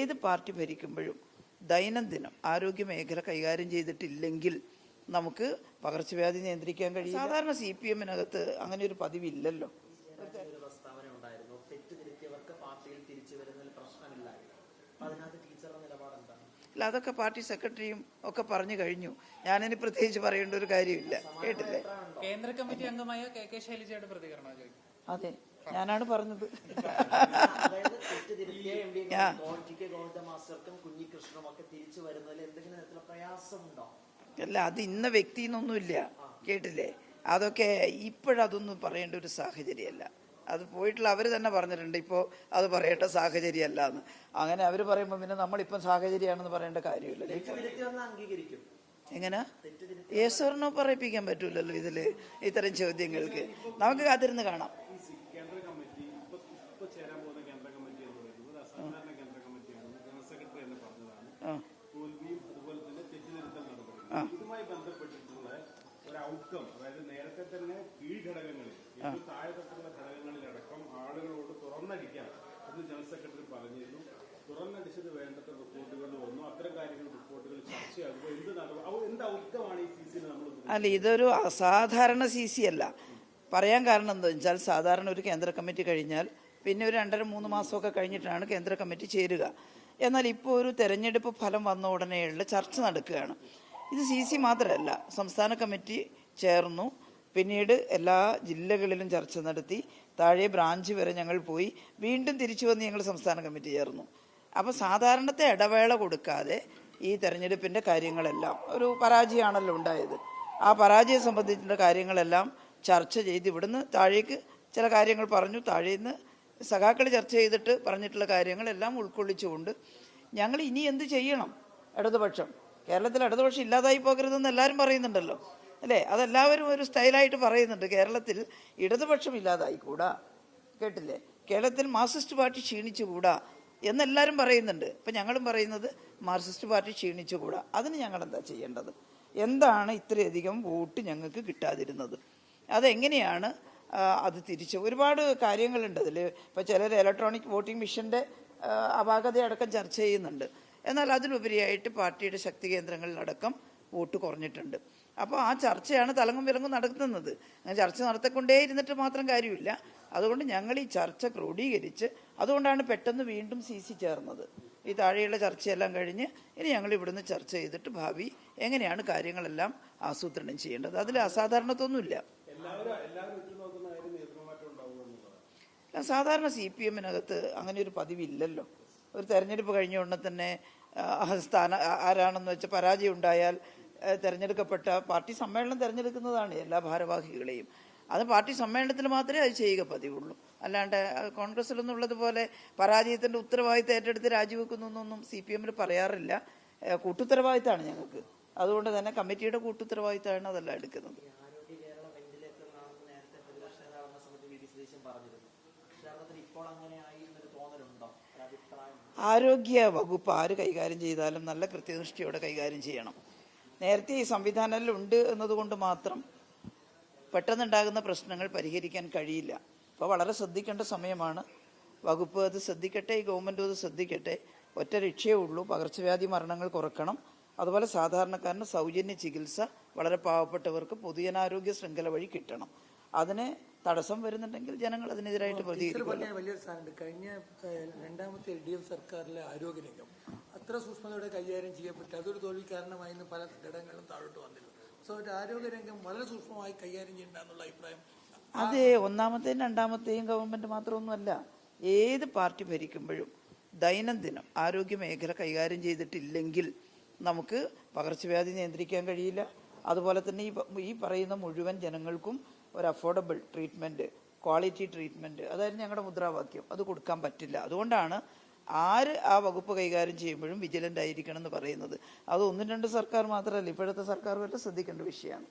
ഏത് പാർട്ടി ഭരിക്കുമ്പോഴും ദൈനംദിനം ആരോഗ്യ മേഖല കൈകാര്യം ചെയ്തിട്ടില്ലെങ്കിൽ നമുക്ക് പകർച്ചവ്യാധി നിയന്ത്രിക്കാൻ കഴിയും. സാധാരണ CPM-നകത്ത് അങ്ങനെ ഒരു പതിവില്ലല്ലോ. അല്ല, അതൊക്കെ പാർട്ടി സെക്രട്ടറിയും ഒക്കെ പറഞ്ഞു കഴിഞ്ഞു. ഞാനിനി പ്രത്യേകിച്ച് പറയേണ്ട ഒരു കാര്യമില്ല. കേട്ടില്ലേ? കേന്ദ്ര കമ്മിറ്റി അംഗമായ KK ശൈലജയുടെ പ്രതികരണം. അതെ, ഞാനാണ് പറഞ്ഞത്. അല്ല, അത് ഇന്ന വ്യക്തി എന്നൊന്നുമില്ല. കേട്ടില്ലേ? അതൊക്കെ ഇപ്പോഴതൊന്നും പറയേണ്ട ഒരു സാഹചര്യമല്ല. അത് പോയിട്ടുള്ള അവർ തന്നെ പറഞ്ഞിട്ടുണ്ട്, ഇപ്പോൾ അത് പറയേണ്ട സാഹചര്യമല്ല എന്ന്. അങ്ങനെ അവർ പറയുമ്പോൾ പിന്നെ നമ്മളിപ്പം സാഹചര്യമാണെന്ന് പറയേണ്ട കാര്യമില്ല. എങ്ങനെ യേശുവിനോ പറയിപ്പിക്കാൻ പറ്റൂലല്ലോ ഇതില് ഇത്തരം ചോദ്യങ്ങൾക്ക്. നമുക്ക് കാത്തിരുന്ന് കാണാം. ഇതുമായി ബന്ധപ്പെട്ടിട്ടുള്ള ഒരു ഔട്ട്കം, അതായത് നേരത്തെ തന്നെ കീഴ്ഘടകങ്ങളിൽ താഴെത്തട്ടുള്ള ഘടകങ്ങളിലടക്കം ആളുകളോട് തുറന്നടിക്കാം എന്ന് ജനറൽ സെക്രട്ടറി പറഞ്ഞിരുന്നു. തുറന്നടിച്ചത് വേണ്ടത്ര റിപ്പോർട്ടുകൾ വന്നു. അത്തരം കാര്യങ്ങൾ റിപ്പോർട്ടുകൾ ചർച്ചയാകുമ്പോൾ എന്ത് ഔട്ട്കമാണ് ഈ CC നമ്മൾ? അല്ല, ഇതൊരു അസാധാരണ CC അല്ല. പറയാൻ കാരണം എന്താ വെച്ചാൽ, സാധാരണ ഒരു കേന്ദ്ര കമ്മിറ്റി കഴിഞ്ഞാൽ പിന്നെ ഒരു 2.5-3 മാസമൊക്കെ കഴിഞ്ഞിട്ടാണ് കേന്ദ്ര കമ്മിറ്റി ചേരുക. എന്നാൽ ഇപ്പോൾ ഒരു തെരഞ്ഞെടുപ്പ് ഫലം വന്ന ഉടനെയുള്ള ചർച്ച നടക്കുകയാണ്. ഇത് CC മാത്രമല്ല, സംസ്ഥാന കമ്മിറ്റി ചേർന്നു, പിന്നീട് എല്ലാ ജില്ലകളിലും ചർച്ച നടത്തി, താഴെ ബ്രാഞ്ച് വരെ ഞങ്ങൾ പോയി, വീണ്ടും തിരിച്ചു വന്ന് ഞങ്ങൾ സംസ്ഥാന കമ്മിറ്റി ചേർന്നു. അപ്പോൾ സാധാരണത്തെ ഇടവേള കൊടുക്കാതെ ഈ തെരഞ്ഞെടുപ്പിൻ്റെ കാര്യങ്ങളെല്ലാം, ഒരു പരാജയമാണല്ലോ ഉണ്ടായത്, ആ പരാജയം സംബന്ധിച്ചിട്ടുള്ള കാര്യങ്ങളെല്ലാം ചർച്ച ചെയ്ത് ഇവിടുന്ന് താഴേക്ക് ചില കാര്യങ്ങൾ പറഞ്ഞു, താഴേന്ന് സഖാക്കൾ ചർച്ച ചെയ്തിട്ട് പറഞ്ഞിട്ടുള്ള കാര്യങ്ങളെല്ലാം ഉൾക്കൊള്ളിച്ചുകൊണ്ട് ഞങ്ങൾ ഇനി എന്ത് ചെയ്യണം. ഇടതുപക്ഷം കേരളത്തിൽ ഇടതുപക്ഷം ഇല്ലാതായി പോകരുതെന്ന് എല്ലാവരും പറയുന്നുണ്ടല്ലോ, അല്ലേ? അതെല്ലാവരും ഒരു സ്റ്റൈലായിട്ട് പറയുന്നുണ്ട്. കേരളത്തിൽ ഇടതുപക്ഷം ഇല്ലാതായിക്കൂടാ, കേട്ടില്ലേ? കേരളത്തിൽ മാർക്സിസ്റ്റ് പാർട്ടി ക്ഷീണിച്ചുകൂടാ എന്നെല്ലാവരും പറയുന്നുണ്ട്. ഇപ്പം ഞങ്ങളും പറയുന്നത് മാർക്സിസ്റ്റ് പാർട്ടി ക്ഷീണിച്ചുകൂടാ. അതിന് ഞങ്ങൾ എന്താ ചെയ്യേണ്ടത്? എന്താണ് ഇത്രയധികം വോട്ട് ഞങ്ങൾക്ക് കിട്ടാതിരുന്നത്? അതെങ്ങനെയാണ് അത് തിരിച്ച്? ഒരുപാട് കാര്യങ്ങളുണ്ട് അതിൽ. ഇപ്പോൾ ചിലർ ഇലക്ട്രോണിക് വോട്ടിംഗ് മെഷീൻ്റെ അപാകതയടക്കം ചർച്ച ചെയ്യുന്നുണ്ട്. എന്നാൽ അതിലുപരിയായിട്ട് പാർട്ടിയുടെ ശക്തി കേന്ദ്രങ്ങളിലടക്കം വോട്ട് കുറഞ്ഞിട്ടുണ്ട്. അപ്പോൾ ആ ചർച്ചയാണ് തലങ്ങും വിലങ്ങും നടത്തുന്നത്. അങ്ങനെ ചർച്ച നടത്തിക്കൊണ്ടേ ഇരുന്നിട്ട് മാത്രം കാര്യമില്ല. അതുകൊണ്ട് ഞങ്ങൾ ഈ ചർച്ച ക്രോഡീകരിച്ച്, അതുകൊണ്ടാണ് പെട്ടെന്ന് വീണ്ടും CC ചേർന്നത്. ഈ താഴെയുള്ള ചർച്ചയെല്ലാം കഴിഞ്ഞ് ഇനി ഞങ്ങൾ ഇവിടുന്ന് ചർച്ച ചെയ്തിട്ട് ഭാവി എങ്ങനെയാണ് കാര്യങ്ങളെല്ലാം ആസൂത്രണം ചെയ്യേണ്ടത്. അതിൽ അസാധാരണത്വമൊന്നുമില്ല. സാധാരണ CPM-നകത്ത് അങ്ങനെ ഒരു പതിവില്ലല്ലോ. ഒരു തെരഞ്ഞെടുപ്പ് കഴിഞ്ഞ ഉടനെ തന്നെ ആരാണെന്ന് വെച്ചാൽ പരാജയം ഉണ്ടായാൽ തിരഞ്ഞെടുക്കപ്പെട്ട പാർട്ടി സമ്മേളനം തിരഞ്ഞെടുക്കുന്നതാണ് എല്ലാ ഭാരവാഹികളെയും. അത് പാർട്ടി സമ്മേളനത്തിൽ മാത്രമേ അത് ചെയ്യുക പതിവുള്ളൂ. അല്ലാണ്ട് കോൺഗ്രസിലൊന്നും ഉള്ളതുപോലെ പരാജയത്തിൻ്റെ ഉത്തരവാദിത്തം ഏറ്റെടുത്ത് രാജിവെക്കുന്നു എന്നൊന്നും CPM-ൽ പറയാറില്ല. കൂട്ടുത്തരവാദിത്തമാണ് ഞങ്ങൾക്ക്. അതുകൊണ്ട് തന്നെ കമ്മിറ്റിയുടെ കൂട്ടുത്തരവാദിത്തമാണ് അതെല്ലാം എടുക്കുന്നത്. ആരോഗ്യ വകുപ്പ് ആര് കൈകാര്യം ചെയ്താലും നല്ല കൃത്യനിഷ്ഠയോടെ കൈകാര്യം ചെയ്യണം. നേരത്തെ ഈ സംവിധാനമെല്ലാം ഉണ്ട് എന്നതുകൊണ്ട് മാത്രം പെട്ടെന്നുണ്ടാകുന്ന പ്രശ്നങ്ങൾ പരിഹരിക്കാൻ കഴിയില്ല. ഇപ്പോൾ വളരെ ശ്രദ്ധിക്കേണ്ട സമയമാണ്. വകുപ്പ് അത് ശ്രദ്ധിക്കട്ടെ, ഈ ഗവൺമെൻറ്റും അത് ശ്രദ്ധിക്കട്ടെ. ഒറ്റ ലക്ഷ്യമേ ഉള്ളൂ, പകർച്ചവ്യാധി മരണങ്ങൾ കുറക്കണം. അതുപോലെ സാധാരണക്കാരന് സൗജന്യ ചികിത്സ വളരെ പാവപ്പെട്ടവർക്ക് പൊതുജനാരോഗ്യ ശൃംഖല വഴി കിട്ടണം. അതിന് തടസ്സം വരുന്നുണ്ടെങ്കിൽ ജനങ്ങൾ അതിനെതിരായിട്ട് പ്രതികരിക്കും. വലിയൊരു സ്ഥാനമുണ്ട്. കഴിഞ്ഞ രണ്ടാമത്തെ LDF സർക്കാരിലെ ആരോഗ്യരംഗം അത്ര സൂക്ഷ്മതയോടെ കൈകാര്യം ചെയ്യപ്പെട്ട് അതൊരു തോൽവി കാരണമായി പല ഘടകങ്ങളും താഴോട്ട് വന്നിരുന്നു. സോ ആരോഗ്യരംഗം വളരെ സൂക്ഷ്മമായി കൈകാര്യം ചെയ്യേണ്ട എന്നുള്ള അഭിപ്രായം. അതെ, ഒന്നാമത്തെയും രണ്ടാമത്തെയും ഗവൺമെൻറ് മാത്രമൊന്നുമല്ല, ഏത് പാർട്ടി ഭരിക്കുമ്പോഴും ദൈനംദിനം ആരോഗ്യ മേഖല കൈകാര്യം ചെയ്തിട്ടില്ലെങ്കിൽ നമുക്ക് പകർച്ചവ്യാധി നിയന്ത്രിക്കാൻ കഴിയില്ല. അതുപോലെ തന്നെ ഈ പറയുന്ന മുഴുവൻ ജനങ്ങൾക്കും ഒരു അഫോർഡബിൾ ട്രീറ്റ്മെൻറ്റ്, ക്വാളിറ്റി ട്രീറ്റ്മെൻറ്റ്, അതായിരുന്നു ഞങ്ങളുടെ മുദ്രാവാക്യം. അത് കൊടുക്കാൻ പറ്റില്ല. അതുകൊണ്ടാണ് ആര് ആ വകുപ്പ് കൈകാര്യം ചെയ്യുമ്പോഴും വിജിലൻ്റ് ആയിരിക്കണം എന്ന് പറയുന്നത്. അത് 1-2 സർക്കാർ മാത്രമല്ല, ഇപ്പോഴത്തെ സർക്കാർ വരെ ശ്രദ്ധിക്കേണ്ട വിഷയമാണ്.